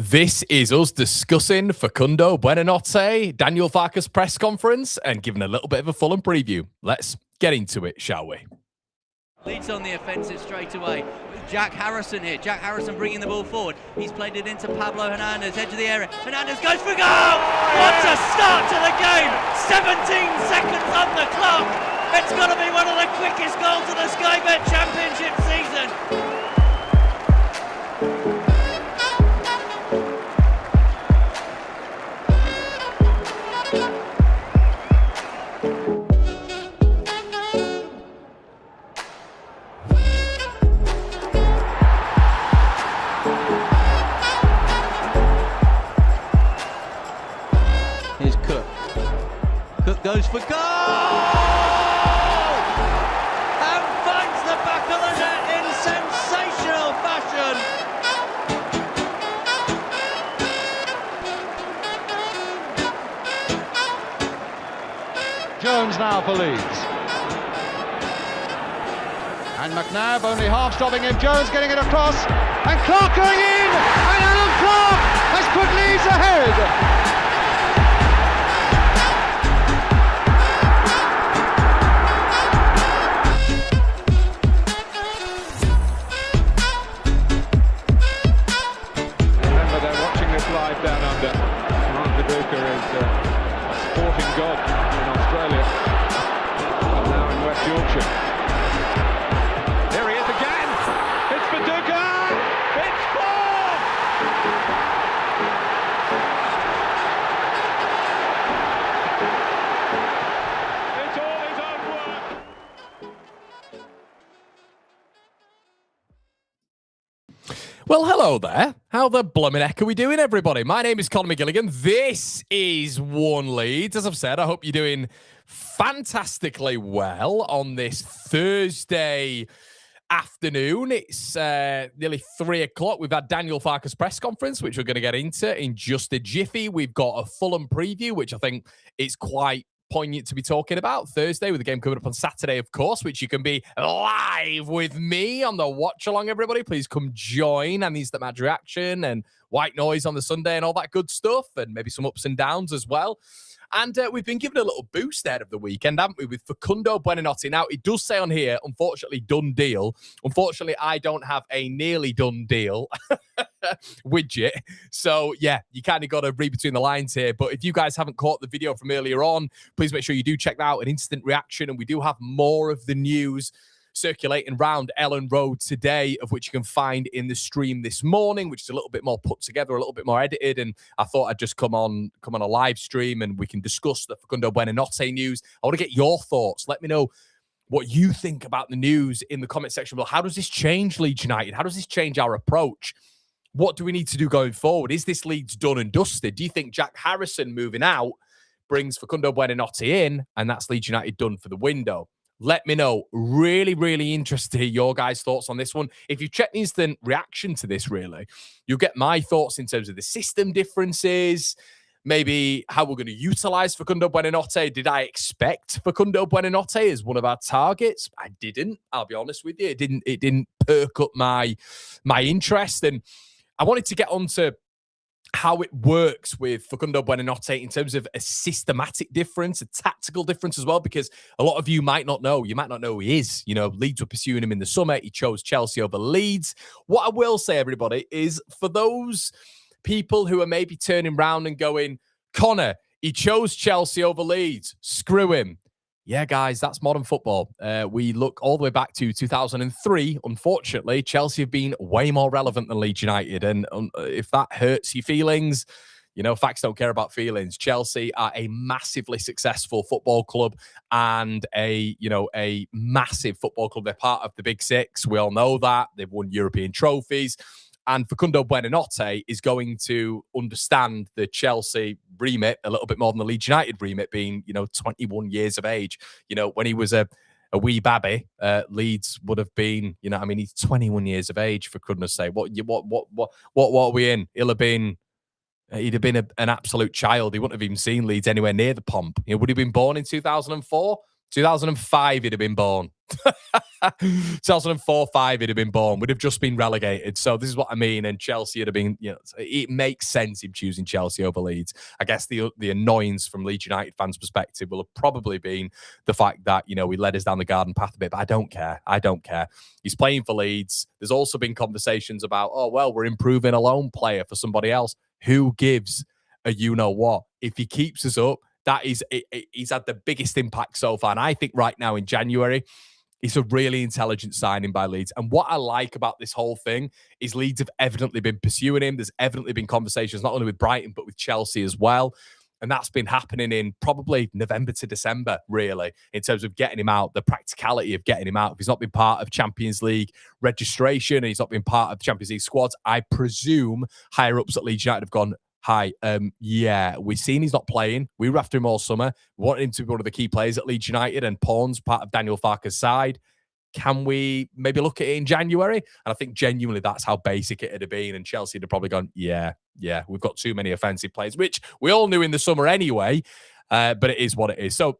This is us discussing Facundo Buonanotte, Daniel Farke's press conference, and giving a little bit of a Fulham preview. Let's get into it, shall we? Leeds on the offensive straight away. Jack Harrison here. Jack Harrison bringing the ball forward. He's played it into Pablo Hernandez, edge of the area. Hernandez goes for goal! What a start to the game! 17 seconds on the clock. It's got to be one of the quickest goals of the Sky Bet Championship season. Here's Cook. Cook goes for goal! And finds the back of the net in sensational fashion. Jones now for Leeds. And McNabb only half stopping him. Jones getting it across. And Clark going in! And Alan Clark has put Leeds ahead! Live down under. Mark Viduka is a sporting god in Australia, and now in West Yorkshire. Here he is again. It's Viduka. It's four. It's all his own work. Well, hello there. How the bloomin' heck are we doing, everybody? My name is Conor McGilligan. This is One Leeds. As I've said, I hope you're doing fantastically well on this Thursday afternoon. It's nearly 3 o'clock. We've had Daniel Farke's press conference, which we're going to get into in just a jiffy. We've got a Fulham preview, which I think is quite poignant to be talking about Thursday, with the game coming up on Saturday, of course, which you can be live with me on the watch along. Everybody, please come join, and these that match reaction and white noise on the Sunday and all that good stuff, and maybe some ups and downs as well. And we've been given a little boost ahead of the weekend, haven't we, with Facundo Buonanotte. Now, it does say on here, unfortunately, done deal. Unfortunately, I don't have a nearly done deal widget. So, yeah, you kind of got to read between the lines here. But if you guys haven't caught the video from earlier on, please make sure you do check that out, an instant reaction. And we do have more of the news circulating around Ellen Road today, of which you can find in the stream this morning, which is a little bit more put together, a little bit more edited. And I thought I'd just come on a live stream and we can discuss the Facundo Buonanotte news. I want to get your thoughts. Let me know what you think about the news in the comment section below. How does this change Leeds United? How does this change our approach? What do we need to do going forward? Is this Leeds done and dusted? Do you think Jack Harrison moving out brings Facundo Buonanotte in, and that's Leeds United done for the window? Let me know. Really, really interested to hear your guys' thoughts on this one. If you check the instant reaction to this, really, you'll get my thoughts in terms of the system differences, maybe how we're going to utilize Facundo Buonanotte. Did I expect Facundo Buonanotte as one of our targets? I didn't. I'll be honest with you. It didn't perk up my interest. And I wanted to get onto how it works with Facundo Buonanotte in terms of a systematic difference, a tactical difference as well, because a lot of you might not know. You might not know who he is. You know, Leeds were pursuing him in the summer. He chose Chelsea over Leeds. What I will say, everybody, is for those people who are maybe turning around and going, Connor, he chose Chelsea over Leeds. Screw him. Yeah, guys, that's modern football. We look all the way back to 2003. Unfortunately, Chelsea have been way more relevant than Leeds United. And if that hurts your feelings, you know, facts don't care about feelings. Chelsea are a massively successful football club and a massive football club. They're part of the Big Six. We all know that. They've won European trophies. And Facundo Buonanotte is going to understand the Chelsea remit a little bit more than the Leeds United remit, being, 21 years of age. When he was a wee babby, Leeds would have been, he's 21 years of age, for goodness sake. What are we in? He'd have been an absolute child. He wouldn't have even seen Leeds anywhere near the pomp. Would he have been born in 2004? 2005 he'd have been born. 2004-5, he'd have been born. We'd have just been relegated. So this is what I mean. And Chelsea would have been, it makes sense him choosing Chelsea over Leeds. I guess the annoyance from Leeds United fans' perspective will have probably been the fact that, he led us down the garden path a bit, but I don't care. He's playing for Leeds. There's also been conversations about, we're improving a loan player for somebody else. Who gives a you-know-what? If he keeps us up, he's had the biggest impact so far. And I think right now in January, it's a really intelligent signing by Leeds. And what I like about this whole thing is Leeds have evidently been pursuing him. There's evidently been conversations not only with Brighton, but with Chelsea as well. And that's been happening in probably November to December, really, in terms of getting him out, the practicality of getting him out. If he's not been part of Champions League registration and he's not been part of Champions League squads, I presume higher-ups at Leeds United have gone, we've seen he's not playing. We were after him all summer. We wanted him to be one of the key players at Leeds United, and Pawn's part of Daniel Farke's side. Can we maybe look at it in January? And I think genuinely that's how basic it had been. And Chelsea had probably gone, yeah, we've got too many offensive players, which we all knew in the summer anyway, but it is what it is. So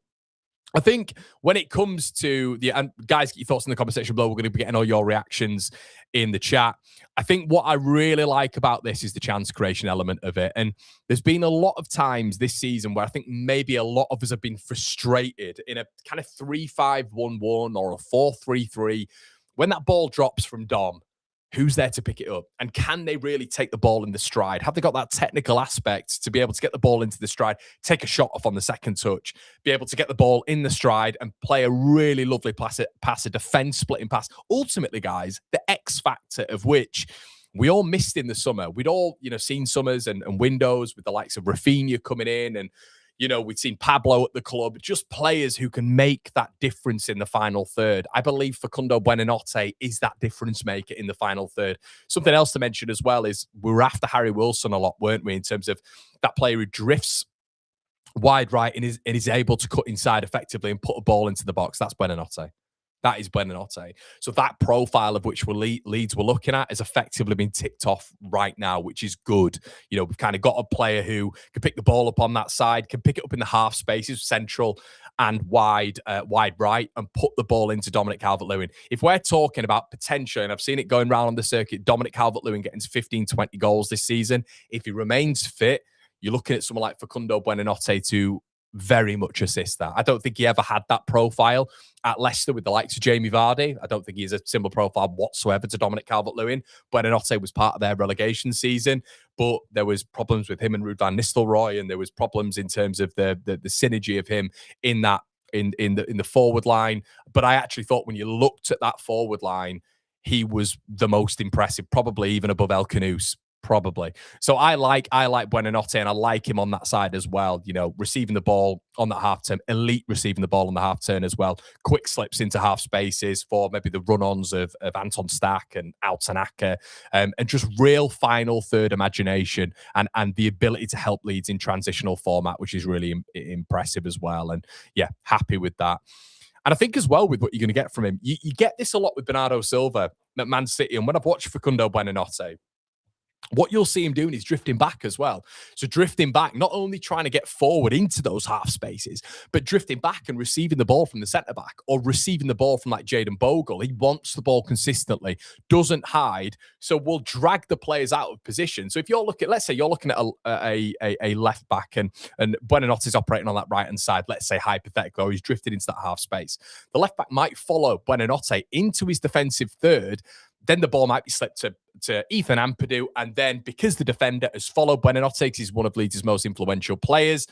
I think when it comes to and guys, get your thoughts in the comment section below. We're going to be getting all your reactions in the chat. I think what I really like about this is the chance creation element of it. And there's been a lot of times this season where I think maybe a lot of us have been frustrated in a kind of 3-5-1-1 or a 4-3-3. When that ball drops from Dom, who's there to pick it up? And can they really take the ball in the stride? Have they got that technical aspect to be able to get the ball into the stride, take a shot off on the second touch, be able to get the ball in the stride and play a really lovely pass, a defense splitting pass? Ultimately, guys, the X factor of which we all missed in the summer. We'd all, seen summers and windows with the likes of Rafinha coming in, and we'd seen Pablo at the club, just players who can make that difference in the final third. I believe Facundo Buonanotte is that difference maker in the final third. Something else to mention as well is we were after Harry Wilson a lot, weren't we, in terms of that player who drifts wide right and is able to cut inside effectively and put a ball into the box. That's Buonanotte. That is Buonanotte. So that profile of which Leeds we're looking at has effectively been ticked off right now, which is good. We've kind of got a player who can pick the ball up on that side, can pick it up in the half spaces, central and wide right, and put the ball into Dominic Calvert-Lewin. If we're talking about potential, and I've seen it going around on the circuit, Dominic Calvert-Lewin getting 15, 20 goals this season, if he remains fit, you're looking at someone like Facundo Buonanotte to very much assist that. I don't think he ever had that profile at Leicester with the likes of Jamie Vardy. I don't think he's a similar profile whatsoever to Dominic Calvert-Lewin. Buonanotte was part of their relegation season, but there was problems with him and Ruud van Nistelrooy, and there was problems in terms of the synergy of him in that in the forward line. But I actually thought when you looked at that forward line, he was the most impressive, probably even above El Canouse. Probably. So I like Buonanotte, and I like him on that side as well. Receiving the ball on that half turn, elite receiving the ball on the half turn as well. Quick slips into half spaces for maybe the run-ons of Anton Stack and Altanaka, and just real final third imagination and the ability to help Leeds in transitional format, which is really impressive as well. And yeah, happy with that. And I think as well with what you're going to get from him, you get this a lot with Bernardo Silva at Man City. And when I've watched Facundo Buonanotte, what you'll see him doing is drifting back as well. So drifting back, not only trying to get forward into those half spaces, but drifting back and receiving the ball from the centre-back or receiving the ball from like Jadon Bogle. He wants the ball consistently, doesn't hide, so will drag the players out of position. So if you're looking, let's say you're looking at a left-back and Buonanotte is operating on that right-hand side, let's say hypothetically, or he's drifted into that half space. The left-back might follow Buonanotte into his defensive third. Then the ball might be slipped to Ethan Ampadu. And then because the defender has followed Buonanotte, because he's one of Leeds' most influential players,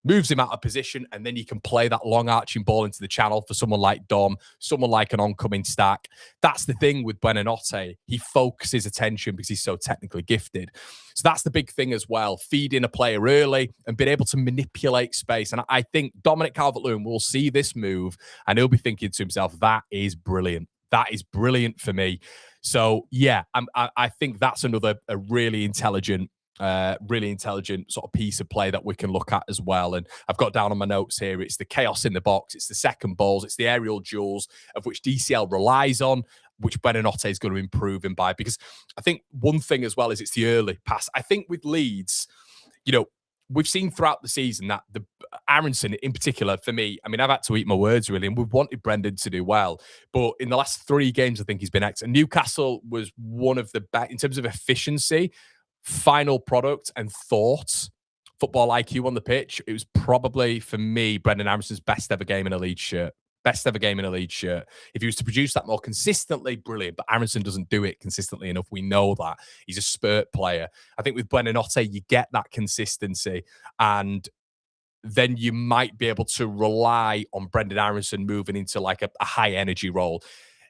moves him out of position, and then you can play that long arching ball into the channel for someone like Dom, someone like an oncoming Stack. That's the thing with Buonanotte. He focuses attention because he's so technically gifted. So that's the big thing as well, feeding a player early and being able to manipulate space. And I think Dominic Calvert-Lewin will see this move and he'll be thinking to himself, that is brilliant. That is brilliant for me. So yeah, I think that's another a really intelligent sort of piece of play that we can look at as well. And I've got down on my notes here, it's the chaos in the box, it's the second balls, it's the aerial duels of which DCL relies on, which Buonanotte is going to improve him by. Because I think one thing as well is it's the early pass. I think with Leeds, we've seen throughout the season that the Aronson in particular, for me, I mean, I've had to eat my words really, and we've wanted Brendan to do well. But in the last 3 games, I think he's been excellent. Newcastle was one of the best in terms of efficiency, final product, and thoughts. Football IQ on the pitch. It was probably, for me, Brendan Aronson's best ever game in a Leeds shirt. Best ever game in a Leeds shirt. If he was to produce that more consistently, brilliant. But Aronson doesn't do it consistently enough. We know that. He's a spurt player. I think with Buonanotte, you get that consistency. And then you might be able to rely on Brendan Aronson moving into like a high energy role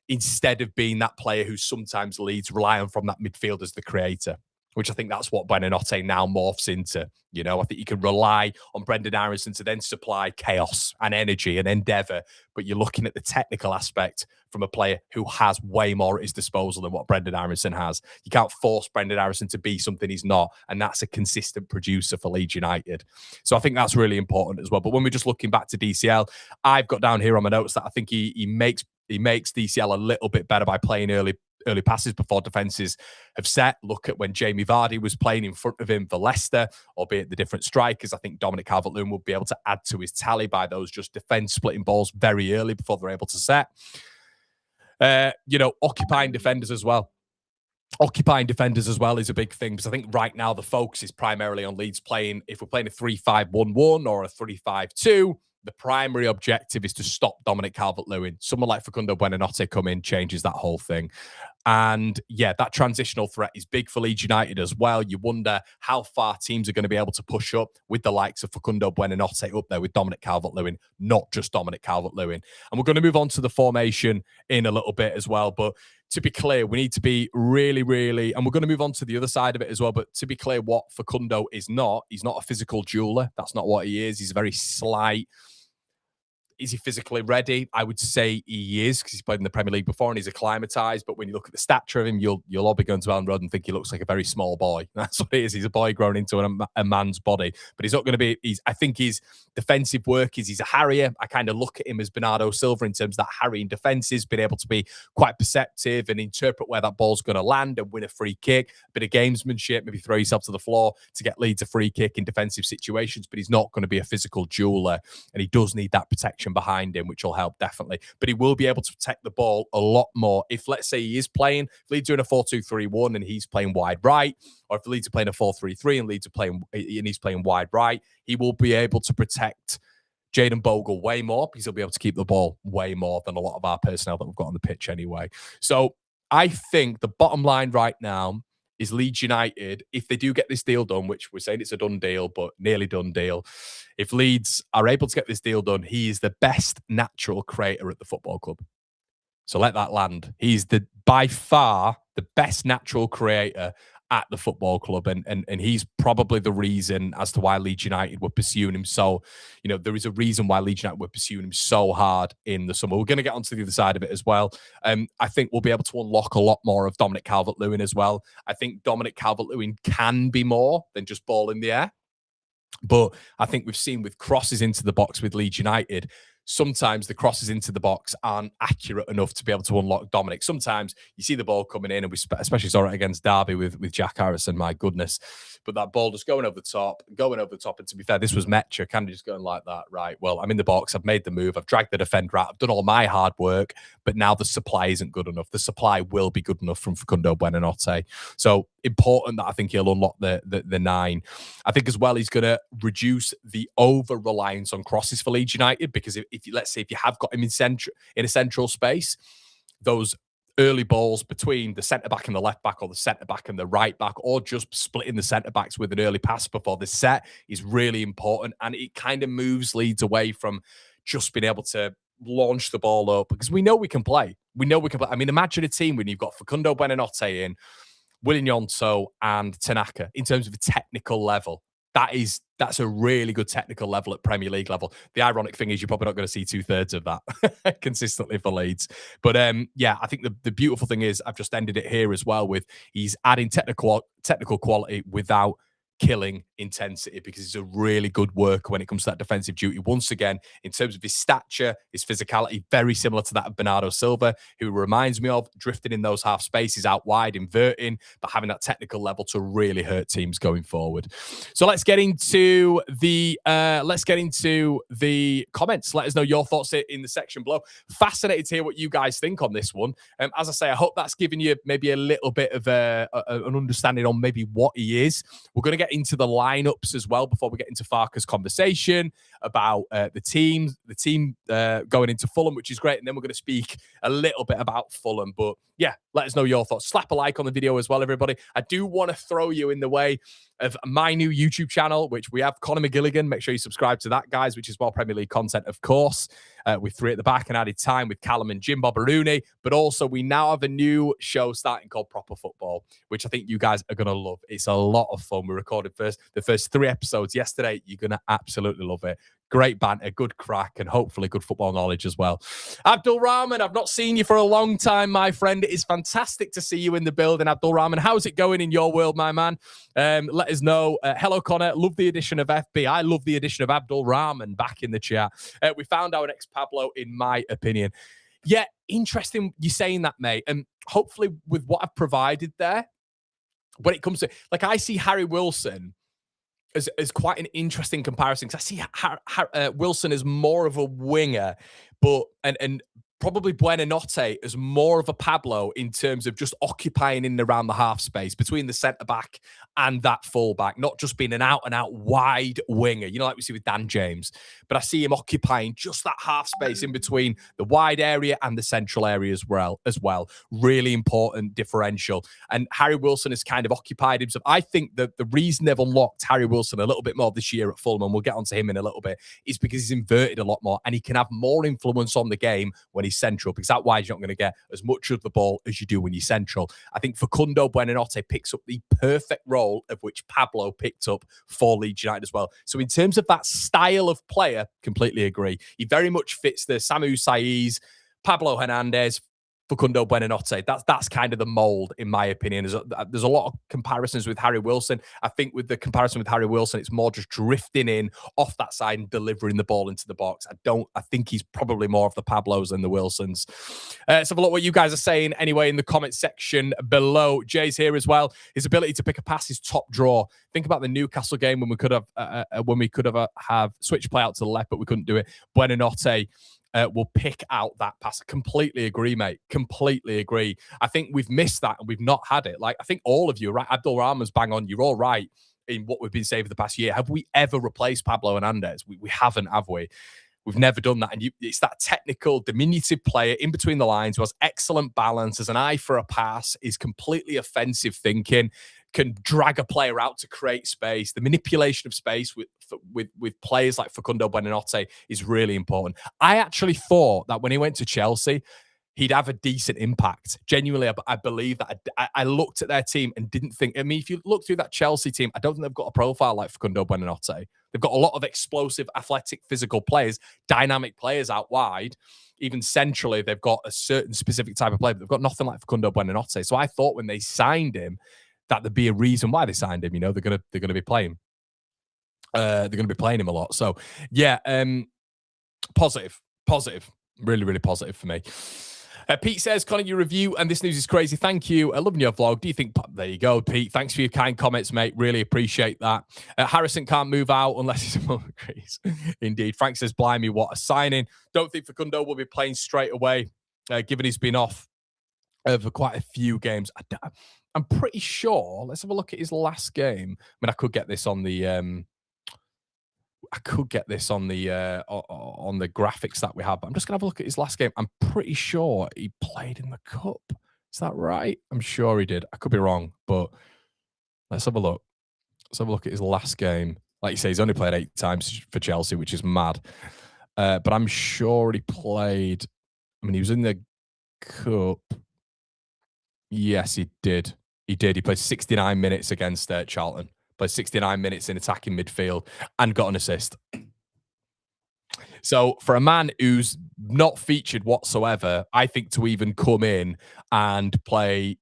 instead of being that player who sometimes Leeds rely on from that midfield as the creator, which I think that's what Buonanotte now morphs into. You know, I think you can rely on Brendan Aronson to then supply chaos and energy and endeavour, but you're looking at the technical aspect from a player who has way more at his disposal than what Brendan Aronson has. You can't force Brendan Aronson to be something he's not, and that's a consistent producer for Leeds United. So I think that's really important as well. But when we're just looking back to DCL, I've got down here on my notes that I think he makes DCL a little bit better by playing early passes before defences have set. Look at when Jamie Vardy was playing in front of him for Leicester, albeit the different strikers. I think Dominic Calvert-Lewin will be able to add to his tally by those just defence splitting balls very early before they're able to set. Occupying defenders as well. Occupying defenders as well is a big thing, because I think right now the focus is primarily on Leeds playing, if we're playing a 3-5-1-1 or a 3-5-2, the primary objective is to stop Dominic Calvert-Lewin. Someone like Facundo Buonanotte come in, changes that whole thing. And yeah, that transitional threat is big for Leeds United as well. You wonder how far teams are going to be able to push up with the likes of Facundo Buonanotte up there with Dominic Calvert-Lewin, not just Dominic Calvert-Lewin. And we're going to move on to the formation in a little bit as well. But to be clear, we need to be really, really, and we're going to move on to the other side of it as well. But to be clear, what Facundo is not, he's not a physical jeweler. That's not what he is. He's a very slight. Is he physically ready? I would say he is, because he's played in the Premier League before and he's acclimatized. But when you look at the stature of him, you'll all be going to Ellen Road and think he looks like a very small boy. That's what it is. He's a boy grown into a man's body. But he's not going to be. I think his defensive work is he's a harrier. I kind of look at him as Bernardo Silva in terms of that harrying defenses, being able to be quite perceptive and interpret where that ball's going to land and win a free kick. A bit of gamesmanship, maybe throw yourself to the floor to get Leeds a free kick in defensive situations. But he's not going to be a physical jeweler, and he does need that protection behind him, which will help definitely. But he will be able to protect the ball a lot more if, let's say, he is playing, if Leeds are in a 4-2-3-1 and he's playing wide right, or if Leeds are playing a 4-3-3 and Leeds are playing and he's playing wide right, he will be able to protect Jayden Bogle way more, because he'll be able to keep the ball way more than a lot of our personnel that we've got on the pitch anyway. So I think the bottom line right now is Leeds United, if they do get this deal done, which we're saying it's a done deal, but nearly done deal, if Leeds are able to get this deal done, he is the best natural creator at the football club. So let that land. He's by far the best natural creator at the football club, and he's probably the reason as to why Leeds United were pursuing him. So, there is a reason why Leeds United were pursuing him so hard in the summer. We're going to get onto the other side of it as well. I think we'll be able to unlock a lot more of Dominic Calvert-Lewin as well. I think Dominic Calvert-Lewin can be more than just ball in the air. But I think we've seen with crosses into the box with Leeds United, sometimes the crosses into the box aren't accurate enough to be able to unlock Dominic. Sometimes you see the ball coming in, and we especially saw it against Derby with Jack Harrison, my goodness. But that ball just going over the top. And to be fair, this was Metcha kind of just going like that. Right, well, I'm in the box. I've made the move. I've dragged the defender out. I've done all my hard work, but now the supply isn't good enough. The supply will be good enough from Facundo Buonanotte. So important that I think he'll unlock the 9. I think as well he's going to reduce the over-reliance on crosses for Leeds United, because if let's say if you have got him in a central space, those early balls between the centre-back and the left-back, or the centre-back and the right-back, or just splitting the centre-backs with an early pass before the set is really important. And it kind of moves Leeds away from just being able to launch the ball up, because we know we can play. I mean, imagine a team when you've got Facundo Buonanotte in, Willian Yonto and Tanaka in terms of a technical level. That's a really good technical level at Premier League level. The ironic thing is you're probably not going to see 2/3 of that consistently for Leeds. But yeah, I think the beautiful thing is I've just ended it here as well with he's adding technical quality without killing intensity because he's a really good worker when it comes to that defensive duty. Once again, in terms of his stature, his physicality, very similar to that of Bernardo Silva, who reminds me of drifting in those half spaces out wide, inverting, but having that technical level to really hurt teams going forward. So let's get into the comments. Let us know your thoughts in the section below. Fascinated to hear what you guys think on this one. As I say, I hope that's given you maybe a little bit of an understanding on maybe what he is. We're going to get into the lineups as well before we get into Farke's conversation about the team going into Fulham, which is great. And then we're going to speak a little bit about Fulham. But yeah, let us know your thoughts. Slap a like on the video as well, everybody. I do want to throw you in the way of my new YouTube channel, which we have Conor McGilligan. Make sure you subscribe to that, guys, which is more Premier League content, of course, with Three at the Back and Added Time with Callum and Jim Bobberuni. But also, we now have a new show starting called Proper Football, which I think you guys are going to love. It's a lot of fun. We recorded the first 3 episodes yesterday. You're going to absolutely love it. Great banter, good crack, and hopefully good football knowledge as well. Abdul Rahman, I've not seen you for a long time, my friend. It is fantastic to see you in the building, Abdul Rahman. How's it going in your world, my man? Let us know. Hello, Connor. Love the addition of FB. I love the addition of Abdul Rahman back in the chat. We found our next Pablo, in my opinion. Yeah, interesting you saying that, mate. And hopefully with what I've provided there, when it comes to, like, I see Harry Wilson as quite an interesting comparison, because I see Wilson as more of a winger, but and probably Buonanotte as more of a Pablo in terms of just occupying in and around the half space between the centre-back and that full-back, not just being an out-and-out wide winger, you know, like we see with Dan James. But I see him occupying just that half space in between the wide area and the central area as well. Really important differential. And Harry Wilson has kind of occupied himself. I think that the reason they've unlocked Harry Wilson a little bit more this year at Fulham, and we'll get onto him in a little bit, is because he's inverted a lot more and he can have more influence on the game when he's central, because that way you're not going to get as much of the ball as you do when you're central. I think Facundo Buonanotte picks up the perfect role of which Pablo picked up for Leeds United as well. So in terms of that style of player, completely agree. He very much fits the Samu Saiz, Pablo Hernandez, Facundo Buonanotte. That's kind of the mold, in my opinion. There's a lot of comparisons with Harry Wilson. I think with the comparison with Harry Wilson, it's more just drifting in off that side and delivering the ball into the box. I think he's probably more of the Pablos than the Wilsons. Let's have a look what you guys are saying anyway in the comment section below. Jay's here as well. His ability to pick a pass is top draw. Think about the Newcastle game when we could have switched play out to the left, but we couldn't do it. Buonanotte will pick out that pass. Completely agree, mate. Completely agree. I think we've missed that and we've not had it. Like, I think all of you are right. Abdul Rahman's bang on. You're all right in what we've been saying for the past year. Have we ever replaced Pablo Hernandez? We haven't, have we? We've never done that. And it's that technical, diminutive player in between the lines who has excellent balance, has an eye for a pass, is completely offensive thinking, can drag a player out to create space. The manipulation of space with players like Facundo Buonanotte is really important. I actually thought that when he went to Chelsea, he'd have a decent impact. Genuinely, I believe that. I looked at their team and didn't think... I mean, if you look through that Chelsea team, I don't think they've got a profile like Facundo Buonanotte. They've got a lot of explosive, athletic, physical players, dynamic players out wide. Even centrally, they've got a certain specific type of player, but they've got nothing like Facundo Buonanotte. So I thought when they signed him, that there'd be a reason why they signed him. You know, they're gonna be playing. They're gonna be playing him a lot. So yeah, positive, really, really positive for me. Pete says, Connor, your review and this news is crazy. Thank you. Loving your vlog. Do you think... There you go, Pete. Thanks for your kind comments, mate. Really appreciate that. Harrison can't move out unless he's agrees. Indeed. Frank says, blimey, what a signing. Don't think Facundo will be playing straight away, given he's been off for quite a few games. I'm pretty sure... Let's have a look at his last game. I mean, I could get this on the... on the graphics that we have, but I'm just gonna have a look at his last game. I'm pretty sure he played in the cup. Is that right? I'm sure he did. I could be wrong, but let's have a look. Let's have a look at his last game. Like you say, he's only played 8 times for Chelsea, which is mad. But I'm sure he played. I mean, he was in the cup. Yes, he did. He played 69 minutes against Charlton. Played 69 minutes in attacking midfield and got an assist. So for a man who's not featured whatsoever, I think to even come in and play,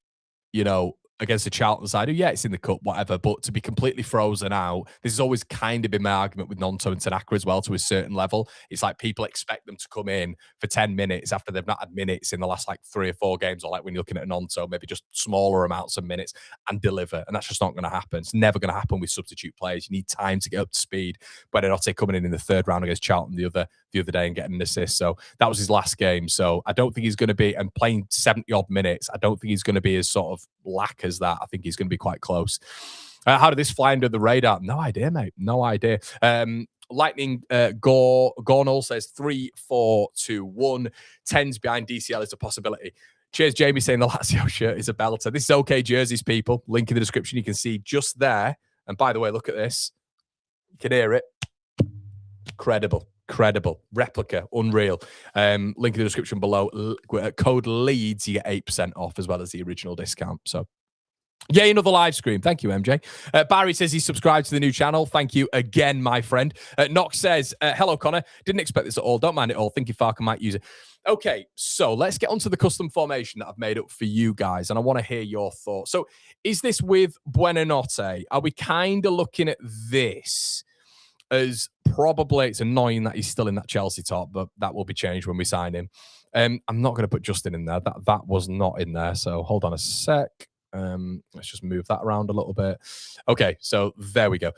you know, against the Charlton side, who, yeah, it's in the cup, whatever, but to be completely frozen out, this has always kind of been my argument with Nonto and Tanaka as well, to a certain level. It's like people expect them to come in for 10 minutes after they've not had minutes in the last like 3 or 4 games, or like when you're looking at Nonto, maybe just smaller amounts of minutes, and deliver. And that's just not going to happen. It's never going to happen with substitute players. You need time to get up to speed. Buonanotte coming in the 3rd round against Charlton the other day and getting an assist. So that was his last game. So I don't think he's going to be, and playing 70 odd minutes, I don't think he's going to be as sort of lack as that. I think he's going to be quite close. How did this fly under the radar? No idea, mate. No idea. Lightning Gornall says 3-4-2-1. 10s behind DCL is a possibility. Cheers, Jamie, saying the Lazio shirt is a belter. This is OK Jerseys, people. Link in the description. You can see just there. And by the way, look at this. You can hear it. Credible. Replica. Unreal. Link in the description below. Code Leeds, you get 8% off as well as the original discount. So, yeah, another live stream. Thank you, MJ. Barry says he subscribed to the new channel. Thank you again, my friend. Knox says, hello, Connor. Didn't expect this at all. Don't mind it all. Thinking Farke might use it. Okay, so let's get onto the custom formation that I've made up for you guys, and I want to hear your thoughts. So is this with Buonanotte? Are we kind of looking at this as probably, it's annoying that he's still in that Chelsea top, but that will be changed when we sign him. I'm not going to put Justin in there. That was not in there. So hold on a sec. Let's just move that around a little bit. Okay, so there we go.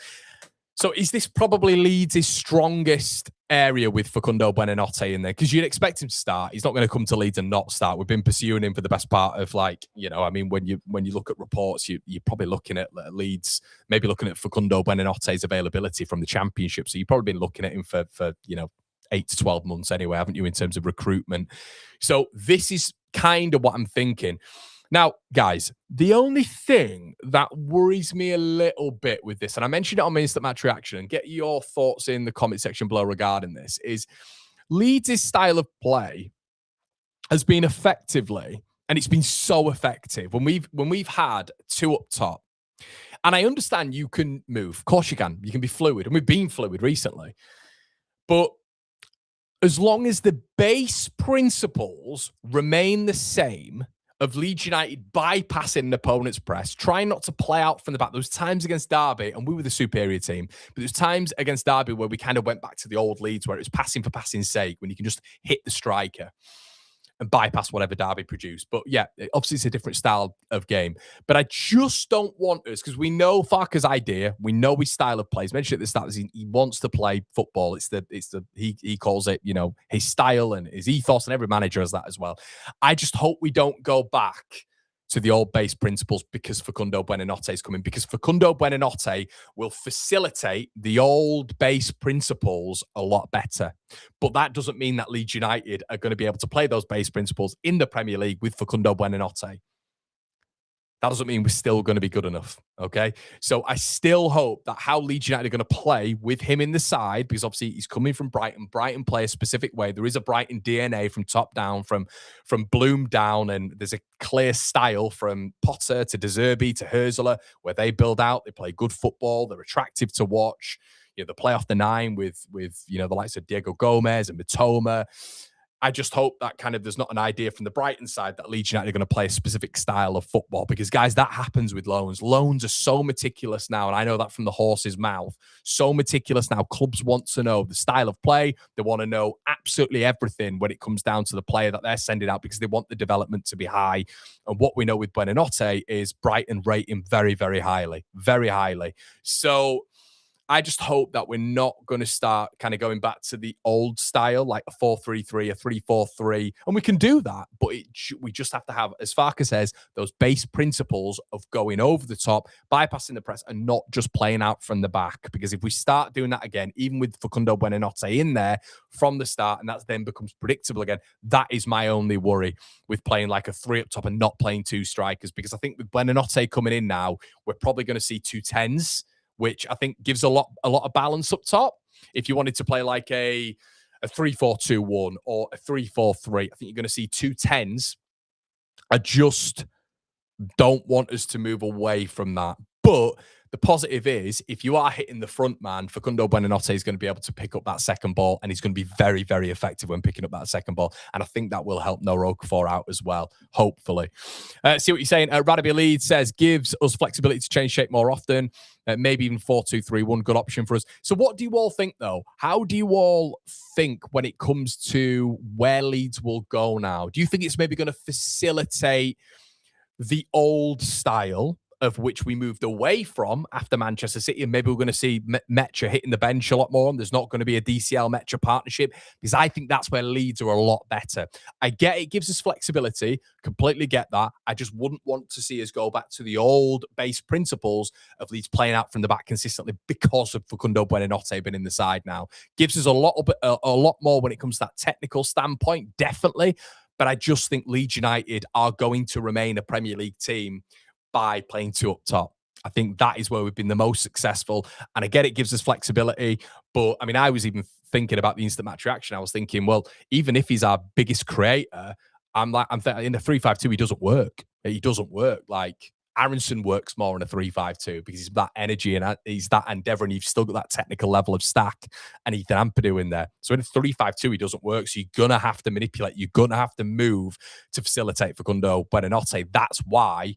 So is this probably Leeds' strongest area with Facundo Buonanotte in there? Because you'd expect him to start. He's not going to come to Leeds and not start. We've been pursuing him for the best part of, like, you know, I mean, when you look at reports, you're probably looking at Leeds, maybe looking at Facundo Buonanotte's availability from the Championship. So you've probably been looking at him for 8 to 12 months anyway, haven't you, in terms of recruitment? So this is kind of what I'm thinking. Now, guys, the only thing that worries me a little bit with this, and I mentioned it on my instant match reaction, and get your thoughts in the comment section below regarding this, is Leeds' style of play has been effectively, and it's been so effective when we've had 2 up top. And I understand you can move. Of course you can. You can be fluid, and we've been fluid recently. But as long as the base principles remain the same, of Leeds United bypassing an opponent's press, trying not to play out from the back. There was times against Derby, and we were the superior team, but there's times against Derby where we kind of went back to the old Leeds, where it was passing for passing's sake, when you can just hit the striker and bypass whatever Derby produced. But yeah, obviously it's a different style of game. But I just don't want us, because we know Farke's idea, we know his style of play. He's mentioned at the start, he wants to play football. He calls it, his style and his ethos, and every manager has that as well. I just hope we don't go back to the old base principles because Facundo Buonanotte is coming, because Facundo Buonanotte will facilitate the old base principles a lot better. But that doesn't mean that Leeds United are going to be able to play those base principles in the Premier League with Facundo Buonanotte. That doesn't mean we're still going to be good enough, okay? So I still hope that how Leeds United are going to play with him in the side, because obviously he's coming from Brighton. Brighton play a specific way. There is a Brighton DNA from top down, from Bloom down, and there's a clear style from Potter to De Zerbi to Herzler, where they build out, they play good football, they're attractive to watch. They play off the 9 with the likes of Diego Gomez and Mitoma. I just hope that kind of there's not an idea from the Brighton side that Leeds United are going to play a specific style of football, because, guys, that happens with loans. Loans are so meticulous now, and I know that from the horse's mouth. So meticulous now. Clubs want to know the style of play. They want to know absolutely everything when it comes down to the player that they're sending out, because they want the development to be high. And what we know with Buonanotte is Brighton rate him very, very highly. Very highly. So I just hope that we're not going to start kind of going back to the old style, like a 4-3-3, a 3-4-3. And we can do that, but we just have to have, as Farke says, those base principles of going over the top, bypassing the press, and not just playing out from the back. Because if we start doing that again, even with Facundo Buonanotte in there from the start, and that then becomes predictable again, that is my only worry with playing like a 3 up top and not playing 2 strikers. Because I think with Buonanotte coming in now, we're probably going to see 2 10s, which I think gives a lot of balance up top. If you wanted to play like a 3-4-2-1 or a 3-4-3, I think you're going to see 2 10s. I just don't want us to move away from that. But the positive is if you are hitting the front man, Facundo Buonanotte is going to be able to pick up that second ball, and he's going to be very, very effective when picking up that second ball. And I think that will help Noah Okafor out as well, hopefully. See what you're saying. Radaby Leeds says, gives us flexibility to change shape more often. Maybe even 4-2-3-1, good option for us. So what do you all think, though? How do you all think when it comes to where Leeds will go now? Do you think it's maybe going to facilitate the old style of which we moved away from after Manchester City, and maybe we're going to see Mecha hitting the bench a lot more, and there's not going to be a DCL Mecha partnership, because I think that's where Leeds are a lot better. I get it gives us flexibility, completely get that. I just wouldn't want to see us go back to the old base principles of Leeds playing out from the back consistently because of Facundo Buonanotte being in the side now. Gives us a lot more when it comes to that technical standpoint, definitely. But I just think Leeds United are going to remain a Premier League team by playing two up top. I think that is where we've been the most successful. And I get it gives us flexibility. But I mean, I was even thinking about the instant match reaction. I was thinking, well, even if he's our biggest creator, I'm in a 3-5-2, he doesn't work. He doesn't work. Like, Aronson works more in a 3-5-2 because he's that energy and he's that endeavour, and you've still got that technical level of Stack and Ethan Ampadu in there. So in a 3-5-2, he doesn't work. So you're going to have to manipulate. You're going to have to move to facilitate Facundo Buonanotte. That's why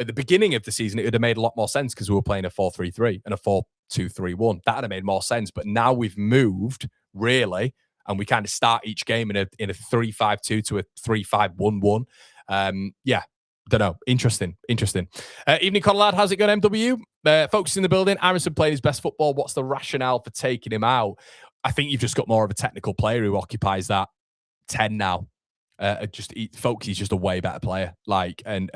at the beginning of the season, it would have made a lot more sense because we were playing a 4-3-3 and a 4-2-3-1. That would have made more sense. But now we've moved, really, and we kind of start each game in a 3-5-2 to a 3-5-1-1. Yeah, don't know. Interesting. Evening, Conrad. How's it going, MW? Folks in the building. Aronson playing his best football. What's the rationale for taking him out? I think you've just got more of a technical player who occupies that 10 now. Folks, he's just a way better player. Like, and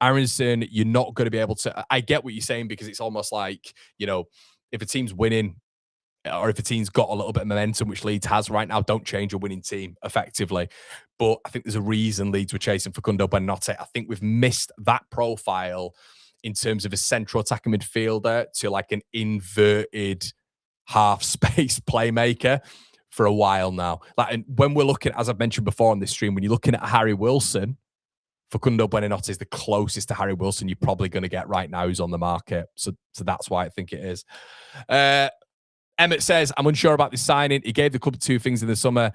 Aronson, you're not going to be able to. I get what you're saying, because it's almost like, you know, if a team's winning or if a team's got a little bit of momentum, which Leeds has right now, don't change a winning team effectively. But I think there's a reason Leeds were chasing Facundo Buonanotte. I think we've missed that profile in terms of a central attacking midfielder to like an inverted half space playmaker for a while now. Like, and when we're looking, as I've mentioned before on this stream, when you're looking at Harry Wilson, Facundo Buonanotte is the closest to Harry Wilson you're probably going to get right now who's on the market. So that's why I think it is. Emmett says, I'm unsure about this signing. He gave the club two things in the summer.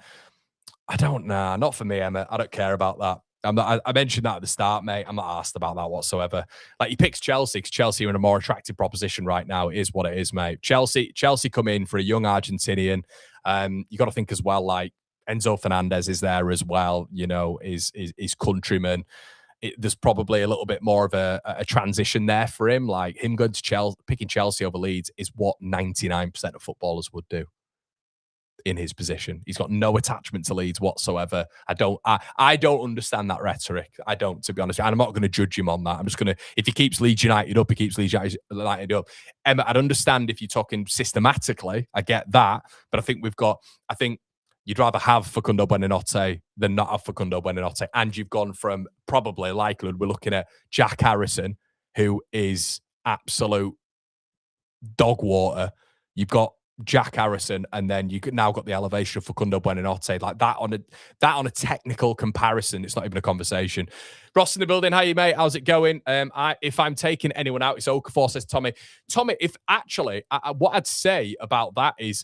I don't know. Not for me, Emmett. I don't care about that. I mentioned that at the start, mate. I'm not asked about that whatsoever. Like, he picks Chelsea because Chelsea are in a more attractive proposition right now. It is what it is, mate. Chelsea come in for a young Argentinian. You got to think as well, like, Enzo Fernandez is there as well, you know, is countryman. There's probably a little bit more of a transition there for him. Like, him going to Chelsea, picking Chelsea over Leeds is what 99% of footballers would do in his position. He's got no attachment to Leeds whatsoever. I don't understand that rhetoric. I don't, to be honest. And I'm not going to judge him on that. I'm just going to, if he keeps Leeds United up, he keeps Leeds United up. I'd understand if you're talking systematically. I get that. But I think you'd rather have Facundo Buonanotte than not have Facundo Buonanotte. And you've gone from probably likelihood, we're looking at Jack Harrison, who is absolute dog water. You've got Jack Harrison, and then you now got the elevation of Facundo Buonanotte. Like that on a technical comparison, it's not even a conversation. Ross in the building, how you, mate? How's it going? If I'm taking anyone out, it's Okafor, says Tommy. Tommy, if actually, what I'd say about that is,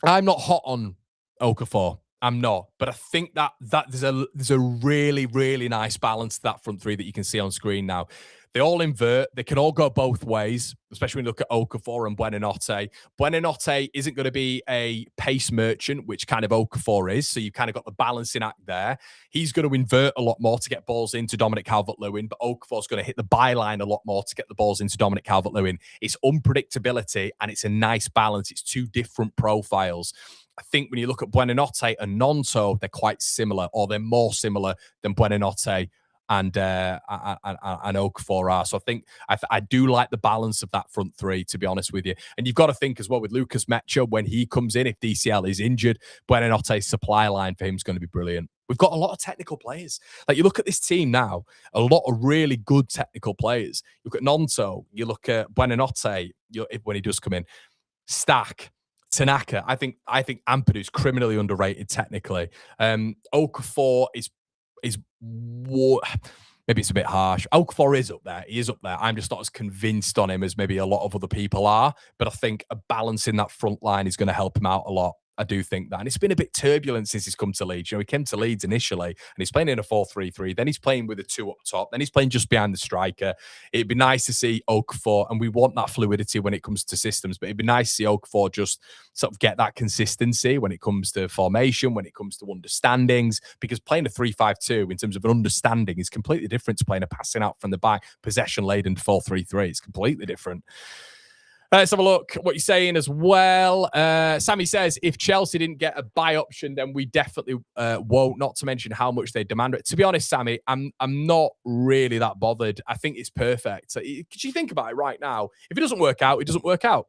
I'm not hot on Okafor. I'm not, but I think that there's a really, really nice balance to that front three that you can see on screen now. They all invert. They can all go both ways, especially when you look at Okafor and Buonanotte. Buonanotte isn't going to be a pace merchant, which kind of Okafor is. So you've kind of got the balancing act there. He's going to invert a lot more to get balls into Dominic Calvert-Lewin, but Okafor's going to hit the byline a lot more to get the balls into Dominic Calvert-Lewin. It's unpredictability, and it's a nice balance. It's two different profiles. I think when you look at Buonanotte and Nonto, they're quite similar, or they're more similar than Buonanotte and Okafor are. So I think I do like the balance of that front three, to be honest with you. And you've got to think as well with Lucas Mecha, when he comes in, if DCL is injured, Buonanotte's supply line for him is going to be brilliant. We've got a lot of technical players. Like, you look at this team now, a lot of really good technical players. You look at Nonto, you look at Buonanotte when he does come in, Stack, Tanaka. I think Ampadu's criminally underrated technically. Okafor is maybe it's a bit harsh. Okafor is up there. He is up there. I'm just not as convinced on him as maybe a lot of other people are. But I think a balance in that front line is going to help him out a lot. I do think that. And it's been a bit turbulent since he's come to Leeds. He came to Leeds initially and he's playing in a 4-3-3. Then he's playing with a 2 up top. Then he's playing just behind the striker. It'd be nice to see Okafor, and we want that fluidity when it comes to systems, but it'd be nice to see Okafor just sort of get that consistency when it comes to formation, when it comes to understandings, because playing a 3-5-2 in terms of an understanding is completely different to playing a passing out from the back, possession-laden 4-3-3. It's completely different. Let's have a look what you're saying as well. Sammy says, if Chelsea didn't get a buy option, then we definitely won't, not to mention how much they demand it. To be honest, Sammy, I'm not really that bothered. I think it's perfect. Could you think about it right now? If it doesn't work out, it doesn't work out.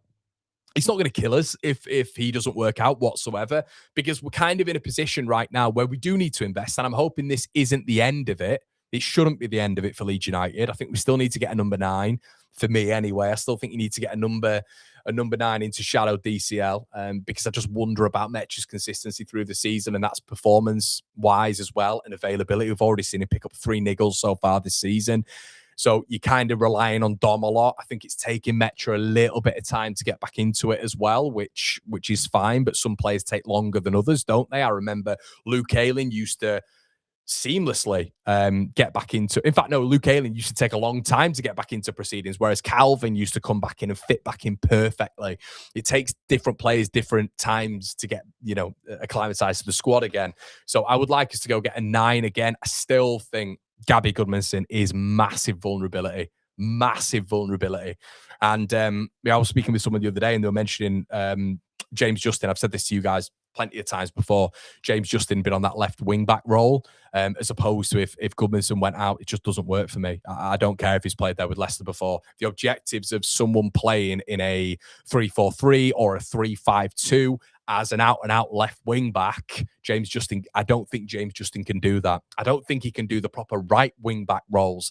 It's not going to kill us if he doesn't work out whatsoever, because we're kind of in a position right now where we do need to invest, and I'm hoping this isn't the end of it. It shouldn't be the end of it for Leeds United. I think we still need to get a number 9. For me, anyway, I still think you need to get a number 9 into shadow DCL, because I just wonder about Metch's consistency through the season, and that's performance-wise as well, and availability. We've already seen him pick up 3 niggles so far this season. So you're kind of relying on Dom a lot. I think it's taking Metro a little bit of time to get back into it as well, which is fine, but some players take longer than others, don't they? I remember Luke Ayling used to seamlessly get back into. In fact, no, Luke Ayling used to take a long time to get back into proceedings, whereas Calvin used to come back in and fit back in perfectly. It takes different players different times to get, acclimatized to the squad again. So I would like us to go get a 9 again. I still think Gabby Goodmanson is massive vulnerability. And I was speaking with someone the other day and they were mentioning James Justin. I've said this to you guys plenty of times before. James Justin been on that left wing back role, as opposed to if Goodmanson went out, it just doesn't work for me. I don't care if he's played there with Leicester before. The objectives of someone playing in a 3-4-3 or a 3-5-2 as an out-and-out left wing back, James Justin, I don't think James Justin can do that. I don't think he can do the proper right wing back role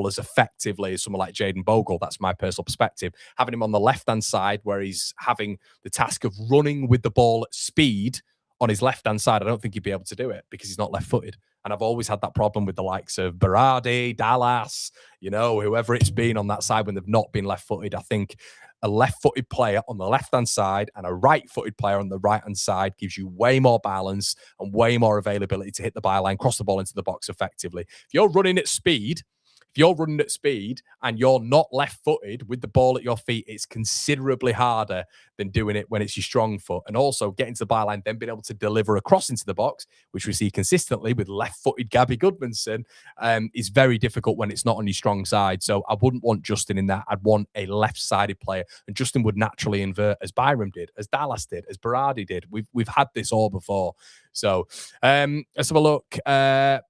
as effectively as someone like Jayden Bogle. That's my personal perspective. Having him on the left-hand side where he's having the task of running with the ball at speed on his left-hand side, I don't think he'd be able to do it because he's not left-footed. And I've always had that problem with the likes of Berardi, Dallas, whoever it's been on that side when they've not been left-footed. I think a left-footed player on the left-hand side and a right-footed player on the right-hand side gives you way more balance and way more availability to hit the byline, cross the ball into the box effectively. If you're running at speed and you're not left-footed with the ball at your feet, it's considerably harder than doing it when it's your strong foot. And also getting to the byline, then being able to deliver a cross into the box, which we see consistently with left-footed Gabby Goodmanson, is very difficult when it's not on your strong side. So I wouldn't want Justin in that. I'd want a left-sided player. And Justin would naturally invert as Byram did, as Dallas did, as Berardi did. We've had this all before. So let's have a look.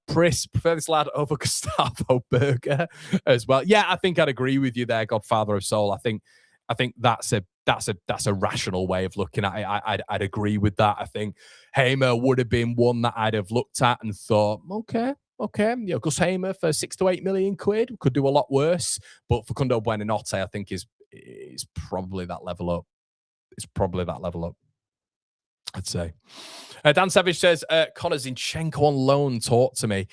Pris, prefer this lad over Gustavo Berger as well. Yeah, I think I'd agree with you there, Godfather of Soul. I think that's a rational way of looking at it. I'd agree with that. I think Hamer would have been one that I'd have looked at and thought, okay. Gus Hamer for 6 to 8 million quid could do a lot worse. But Facundo Buonanotte, I think is probably that level up. I'd say. Dan Savage says, Connor Zinchenko on loan, talk to me.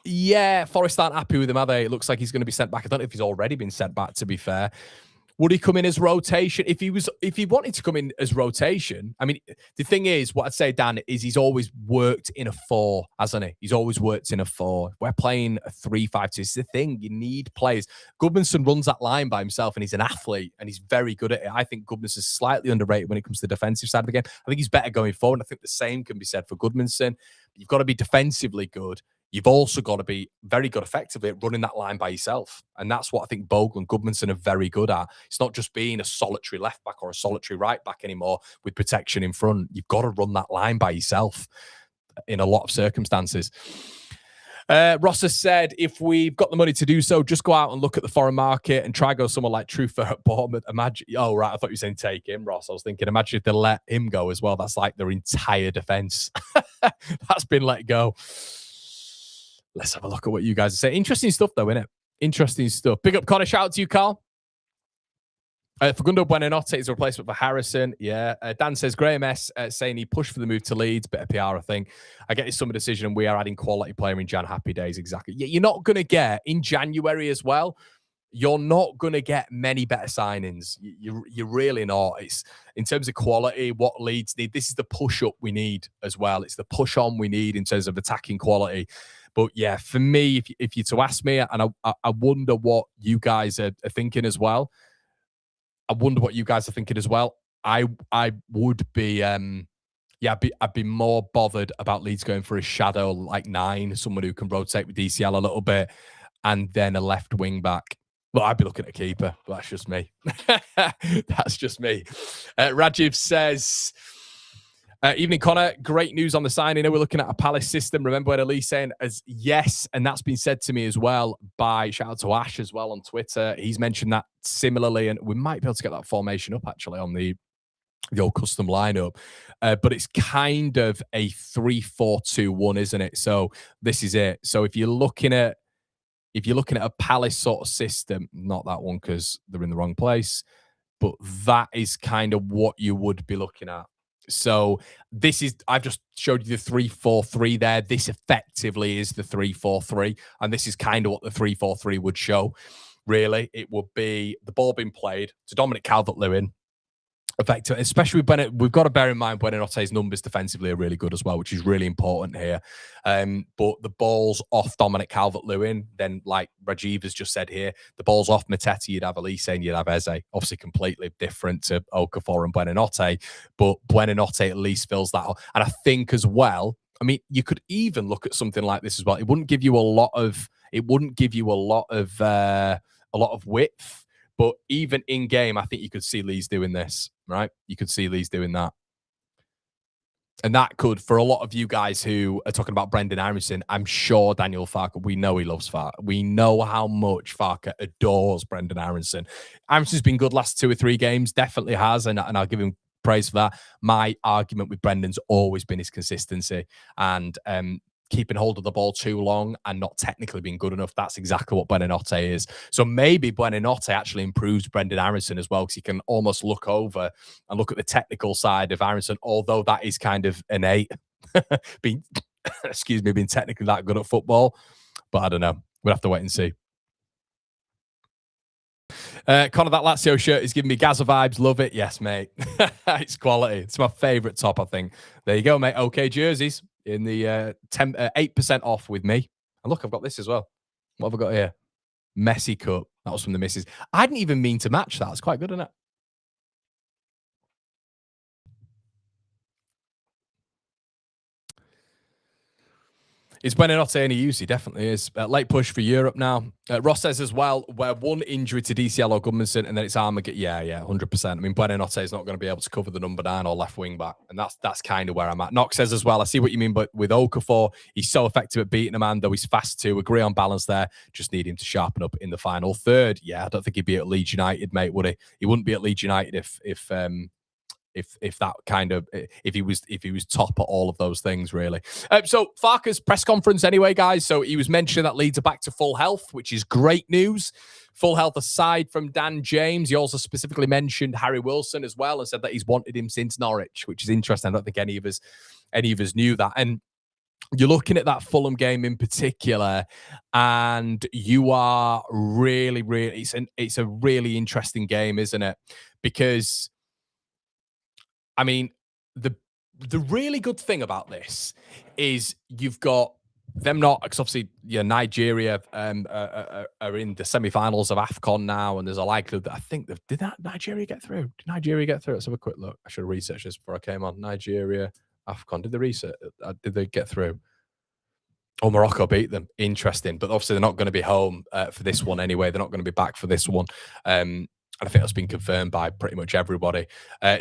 Yeah, Forest aren't happy with him, are they? It looks like he's going to be sent back. I don't know if he's already been sent back, to be fair. Would he come in as rotation? If he wanted to come in as rotation, I mean, the thing is, what I'd say, Dan, is he's always worked in a 4, hasn't he? He's always worked in a 4. We're playing a 3-5-2. It's the thing. You need players. Goodmanson runs that line by himself, and he's an athlete, and he's very good at it. I think Goodmanson's slightly underrated when it comes to the defensive side of the game. I think he's better going forward. I think the same can be said for Goodmanson. You've got to be defensively good. You've also got to be very good effectively at running that line by yourself. And that's what I think Bogle and Goodmanson are very good at. It's not just being a solitary left back or a solitary right back anymore with protection in front. You've got to run that line by yourself in a lot of circumstances. Ross has said, if we've got the money to do so, just go out and look at the foreign market and try go somewhere like Trufer at Bournemouth. Imagine, oh, right, I thought you were saying take him, Ross. I was thinking, imagine if they let him go as well. That's like their entire defence. That's been let go. Let's have a look at what you guys are saying. Interesting stuff, though, innit? Interesting stuff. Big up, Connor. Shout out to you, Carl. Facundo Buonanotte is a replacement for Harrison. Yeah. Dan says, Graham S. Saying he pushed for the move to Leeds. Bit of PR, I think. I get his summer decision and we are adding quality player in Jan. Happy days. Exactly. Yeah, you're not going to get, in January as well, you're not going to get many better signings. You're really not. It's in terms of quality, what Leeds need. This is the push-up we need as well. It's the push-on we need in terms of attacking quality. But yeah, for me, if you're to ask me, and I wonder what you guys are thinking as well, I would be, I'd be more bothered about Leeds going for a shadow like 9, someone who can rotate with DCL a little bit, and then a left wing back. Well, I'd be looking at a keeper. But that's just me. That's just me. Rajiv says, evening, Connor. Great news on the signing. We're looking at a Palace system. Remember when Elise saying as yes, and that's been said to me as well by, shout out to Ash as well on Twitter. He's mentioned that similarly, and we might be able to get that formation up actually on the old custom lineup. But it's kind of a 3-4-2-1, isn't it? So this is it. So if you're looking at a Palace sort of system, not that one because they're in the wrong place, but that is kind of what you would be looking at. So this is, I've just showed you the 3-4-3 there. This effectively is the 3-4-3. And this is kind of what the 3-4-3 would show, really. It would be the ball being played to Dominic Calvert-Lewin. Effective, especially when we've got to bear in mind Buonanotte's numbers defensively are really good as well, which is really important here. But the ball's off Dominic Calvert-Lewin, then like Rajiv has just said here, the ball's off Matete, you'd have Elise and you'd have Eze. Obviously completely different to Okafor and Buonanotte, but Buonanotte at least fills that. And I think as well, I mean, you could even look at something like this as well. It wouldn't give you a lot of width. But even in game, I think you could see Leeds doing this, right? You could see Leeds doing that. And that could, for a lot of you guys who are talking about Brendan Aronson, I'm sure Daniel Farke, we know he loves Farke. We know how much Farke adores Brendan Aronson. Aronson's been good last 2 or 3 games, definitely has, and I'll give him praise for that. My argument with Brendan's always been his consistency and keeping hold of the ball too long and not technically being good enough. That's exactly what Buonanotte is. So maybe Buonanotte actually improves Brendan Aronson as well, because he can almost look over and look at the technical side of Aronson, although that is kind of innate, being technically that good at football. But I don't know. We'll have to wait and see. Connor, that Lazio shirt is giving me Gaza vibes. Love it. Yes, mate. It's quality. It's my favourite top, I think. There you go, mate. Okay, jerseys in the 8% off with me. And look, I've got this as well. What have I got here? Messi Cup. That was from the missus. I didn't even mean to match that. It's quite good, isn't it? It's Buonanotte any use. He definitely is. Late push for Europe now. Ross says as well, where one injury to DCL or Gudmundsson and then it's Armageddon. Yeah, 100%. I mean, Buonanotte is not going to be able to cover the number 9 or left wing back. And that's kind of where I'm at. Knox says as well, I see what you mean, but with Okafor, he's so effective at beating a man, though he's fast too. Agree on balance there. Just need him to sharpen up in the final third. Yeah, I don't think he'd be at Leeds United, mate, would he? He wouldn't be at Leeds United if he was top at all of those things, really. So Farke's press conference anyway, guys. So he was mentioning that Leeds are back to full health, which is great news. Full health aside from Dan James, he also specifically mentioned Harry Wilson as well and said that he's wanted him since Norwich, which is interesting. I don't think any of us knew that. And you're looking at that Fulham game in particular, and you are really, really, it's a really interesting game, isn't it? Because I mean, the really good thing about this is you've got them not, because obviously, Nigeria are in the semi-finals of AFCON now, and there's a likelihood that I think did Nigeria get through? Did Nigeria get through? Let's have a quick look. I should have researched this before I came on. Nigeria, AFCON. Did they get through? Oh, Morocco beat them. Interesting. But obviously, they're not going to be home for this one anyway. They're not going to be back for this one. And I think that's been confirmed by pretty much everybody.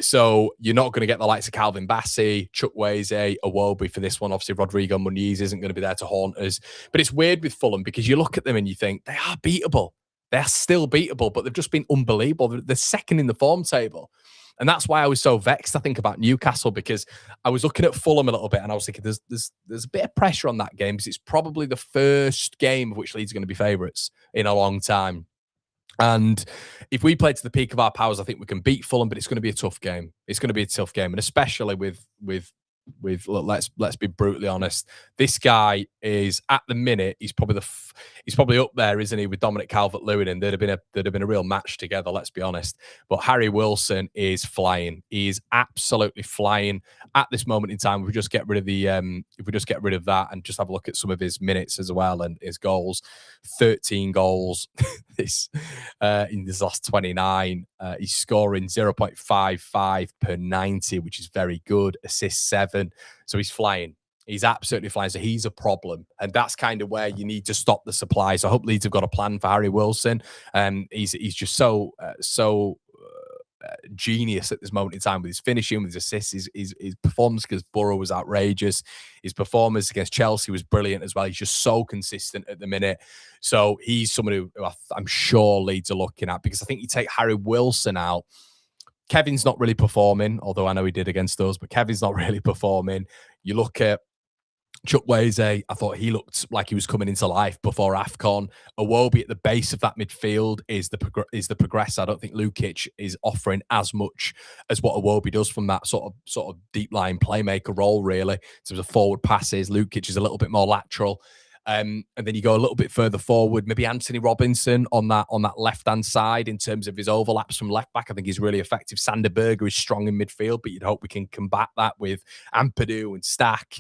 So you're not going to get the likes of Calvin Bassey, Chukwueze, Iwobi for this one. Obviously, Rodrigo Muniz isn't going to be there to haunt us. But it's weird with Fulham because you look at them and you think they are beatable. They're still beatable, but they've just been unbelievable. They're second in the form table. And that's why I was so vexed, I think, about Newcastle, because I was looking at Fulham a little bit and I was thinking there's a bit of pressure on that game because it's probably the first game of which Leeds are going to be favourites in a long time. And if we play to the peak of our powers, I think we can beat Fulham, but it's going to be a tough game. It's going to be a tough game, and especially with look, let's be brutally honest. This guy is at the minute he's probably up there, isn't he, with Dominic Calvert-Lewin, and there'd have been a real match together. Let's be honest. But Harry Wilson is flying. He is absolutely flying at this moment in time. If we just get rid of that and just have a look at some of his minutes as well and his goals, 13 goals in his last 29. He's scoring 0.55 per 90, which is very good. Assists 7. So he's flying. He's absolutely flying. So he's a problem. And that's kind of where you need to stop the supply. So I hope Leeds have got a plan for Harry Wilson. He's just so genius at this moment in time with his finishing, with his assists. His performance against Borough was outrageous. His performance against Chelsea was brilliant as well. He's just so consistent at the minute. So he's someone who I'm sure Leeds are looking at, because I think you take Harry Wilson out, Kevin's not really performing, although I know he did against us, but Kevin's not really performing. You look at Chukwueze, I thought he looked like he was coming into life before AFCON. Iwobi at the base of that midfield is the progressor. I don't think Lukic is offering as much as what Iwobi does from that sort of deep line playmaker role, really. In terms of forward passes, Lukic is a little bit more lateral. And then you go a little bit further forward, maybe Anthony Robinson on that left-hand side in terms of his overlaps from left back. I think he's really effective. Sander Berger is strong in midfield, but you'd hope we can combat that with Ampadu and Stack.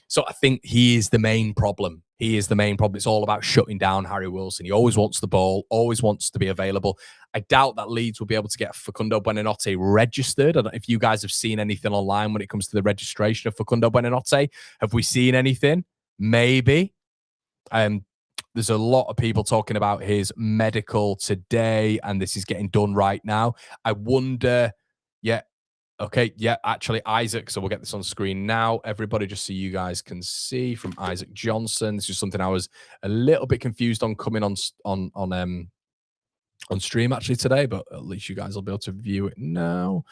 So I think he is the main problem. It's all about shutting down Harry Wilson. He always wants the ball, always wants to be available. I doubt that Leeds will be able to get Facundo Buonanotte registered. I don't know if you guys have seen anything online when it comes to the registration of Facundo Buonanotte. Have we seen anything? Maybe. There's a lot of people talking about his medical today, and this is getting done right now. I wonder, actually, Isaac, so we'll get this on screen now, everybody, just so you guys can see from Isaac Johnson. This is something I was a little bit confused on coming on stream actually today, but at least you guys will be able to view it now.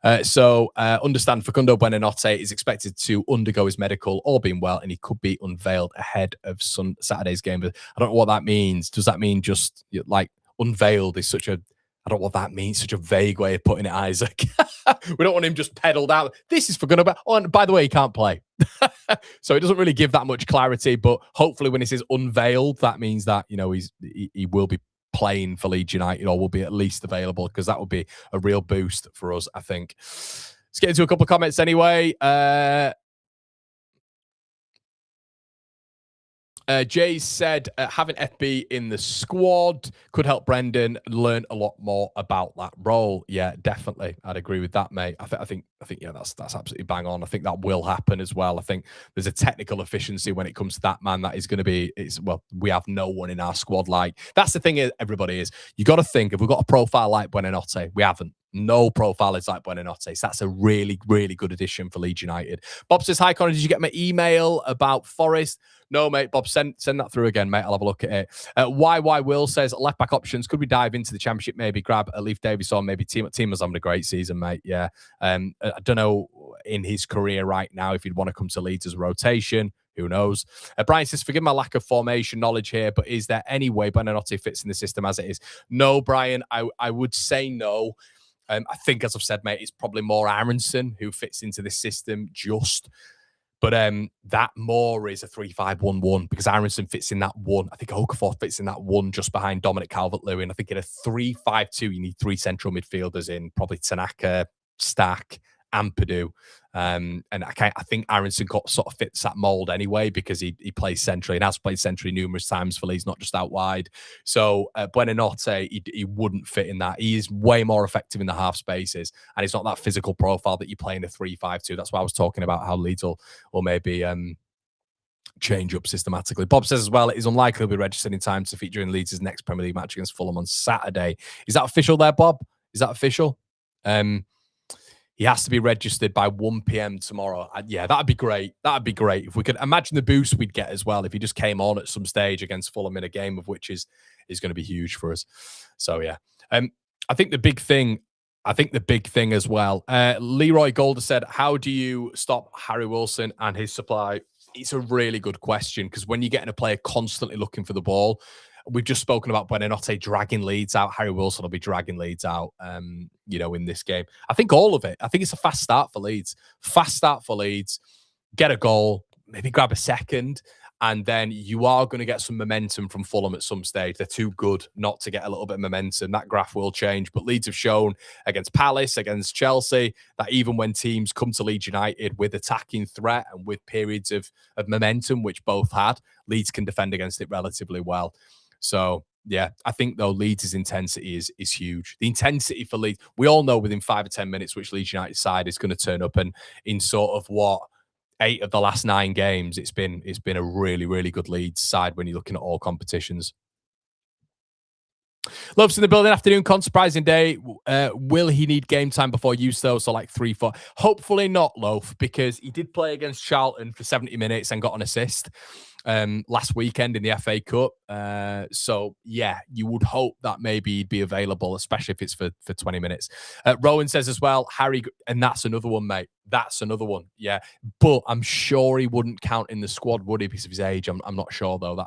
Understand Facundo Buonanotte is expected to undergo his medical, all being well, and he could be unveiled ahead of Saturday's game. But I don't know what that means. Does that mean just like unveiled is such a, I don't know what that means, such a vague way of putting it, Isaac. We don't want him just pedaled out. This is Facundo. Oh, and by the way, he can't play. So it doesn't really give that much clarity, but hopefully when it says unveiled, that means that, he will be playing for Leeds United, or will be at least available, because that would be a real boost for us, I think. Let's get into a couple of comments anyway. Jay said having FB in the squad could help Brendan learn a lot more about that role. Yeah, definitely. I'd agree with that, mate. I think yeah, that's absolutely bang on. I think that will happen as well. I think there's a technical efficiency when it comes to that man that is going to be, we have no one in our squad like. That's the thing, everybody, is you got to think, if we've got a profile like Buonanotte, we haven't. No profile is like Buonanotte. So that's a really, really good addition for Leeds United. Bob says, hi, Connor, did you get my email about Forest? No, mate. Bob, send that through again, mate. I'll have a look at it. YY Will says, left-back options. Could we dive into the Championship, maybe grab a Leif Davis or maybe Tima's having a great season, mate. Yeah. I don't know in his career right now if he'd want to come to Leeds as a rotation. Who knows? Brian says, forgive my lack of formation knowledge here, but is there any way Buonanotte fits in the system as it is? No, Brian. I would say no. I think, as I've said, mate, it's probably more Aronson who fits into this system just. But that more is a 3-5-1-1, because Aronson fits in that one. I think Okafor fits in that one just behind Dominic Calvert-Lewin. I think in a 3-5-2, you need 3 central midfielders in, probably Tanaka, Stack, Ampadu. And I think Aronson sort of fits that mould anyway, because he plays centrally and has played centrally numerous times for Leeds, not just out wide. So Buonanotte, he wouldn't fit in that. He is way more effective in the half spaces, and he's not that physical profile that you play in a 3-5-2. That's why I was talking about how Leeds will maybe change up systematically. Bob says as well, it is unlikely he'll be registered in time to feature in Leeds' next Premier League match against Fulham on Saturday. Is that official there, Bob? Is that official? He has to be registered by 1 p.m. tomorrow. Yeah, that'd be great. That'd be great. If we could imagine the boost we'd get as well if he just came on at some stage against Fulham in a game of which is going to be huge for us. So, yeah. I think the big thing as well, Leroy Golder said, how do you stop Harry Wilson and his supply? It's a really good question, because when you're getting a player constantly looking for the ball, we've just spoken about Buonanotte dragging Leeds out. Harry Wilson will be dragging Leeds out, in this game. I think all of it. I think it's a fast start for Leeds. Fast start for Leeds. Get a goal, maybe grab a second, and then you are going to get some momentum from Fulham at some stage. They're too good not to get a little bit of momentum. That graph will change. But Leeds have shown against Palace, against Chelsea, that even when teams come to Leeds United with attacking threat and with periods of momentum, which both had, Leeds can defend against it relatively well. So, yeah, I think, though, Leeds' intensity is huge. The intensity for Leeds, we all know within 5 or 10 minutes which Leeds United side is going to turn up. And in sort of 8 of the last 9 games, it's been a really, really good Leeds side when you're looking at all competitions. Loves in the building. Afternoon, surprising day. Will he need game time before use though? So like 3-4. Hopefully not, Loaf, because he did play against Charlton for 70 minutes and got an assist last weekend in the FA Cup. So yeah, you would hope that maybe he'd be available, especially if it's for 20 minutes. Rowan says as well, Harry, and that's another one, mate. That's another one. Yeah, but I'm sure he wouldn't count in the squad, would he, because of his age? I'm not sure though.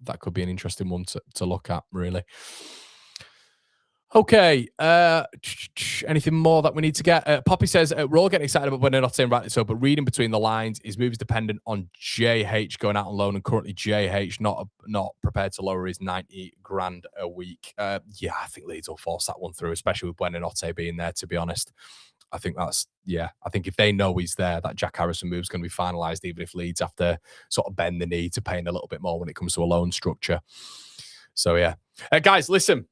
That could be an interesting one to look at, really. Okay. Anything more that we need to get? Poppy says, we're all getting excited about Buonanotte, and rightly so, but reading between the lines, his move is dependent on JH going out on loan, and currently JH not prepared to lower his 90 grand a week. Yeah, I think Leeds will force that one through, especially with Buonanotte being there, to be honest. I think I think if they know he's there, that Jack Harrison move is going to be finalised, even if Leeds have to sort of bend the knee to paying a little bit more when it comes to a loan structure. So, yeah. Guys, listen.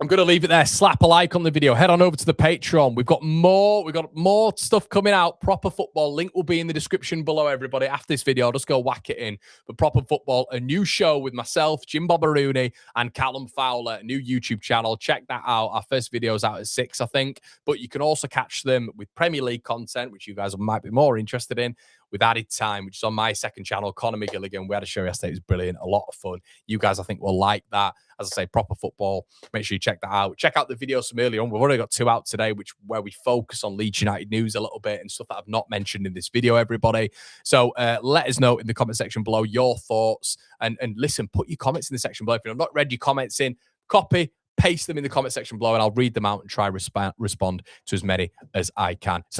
I'm going to leave it there. Slap a like on the video. Head on over to the Patreon. We've got more stuff coming out. Proper Football. Link will be in the description below, everybody. After this video, I'll just go whack it in. But Proper Football, a new show with myself, Jim Bobberooney, and Callum Fowler, a new YouTube channel. Check that out. Our first video's out at 6, I think. But you can also catch them with Premier League content, which you guys might be more interested in, with Added Time, which is on my second channel, Conor McGilligan. We had a show yesterday. It was brilliant. A lot of fun. You guys, I think, will like that. As I say, Proper Football. Make sure you check that out. Check out the videos from earlier on. We've already got 2 out today, where we focus on Leeds United news a little bit and stuff that I've not mentioned in this video, everybody. So let us know in the comment section below your thoughts. And listen, put your comments in the section below. If you've not read your comments in, copy, paste them in the comment section below, and I'll read them out and try respond to as many as I can. So